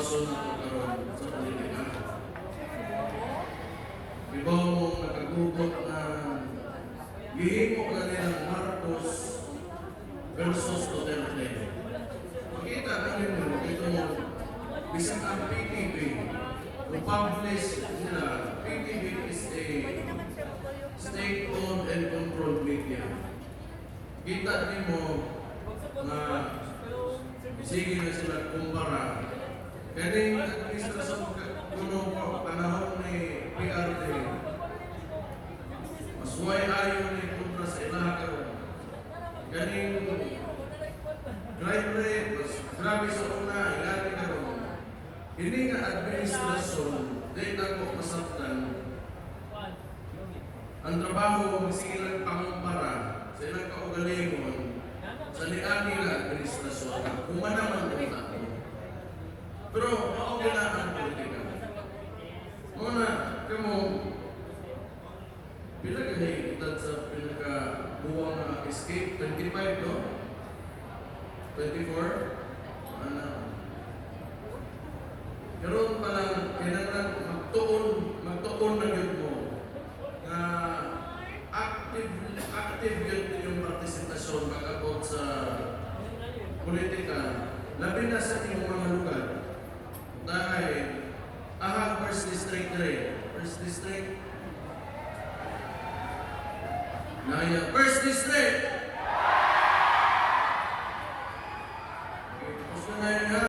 sitwasyon na ito karon sa politika. Ibaw mo nakagugot na gihimo na nilang Marcos versus Duterte. Makita namin mo, ito mo, bisang ang PTV, publish nila, PTV is a state-owned and controlled media. Kita din mo na sige na sila kumpara. Kaning administrasyon kuno po, panahon ni PRD, mas huwag ayaw ni kontra sa ilaha karon. Kaning crime rate, mas grabe sa una, ilari karon. Hindi nga administrasyon, dahil ako masaktan. Ang trabaho, silang pangumpara, sa ilang kaugalingon, sa liani na administrasyon, kumanaman ng tao. Pero, ako ang politika. Muna, kamo, pila ka naikitad sa pinaka-buwang na escape? 25, no? 24? Ano? Karoon pa lang, kailangan magtuon na yun mo na active yun yung partisipasyon pag-abot sa politika, labi na sa iyong mga lugar. Dahil, ahang First District rin. First District. Naya, First District!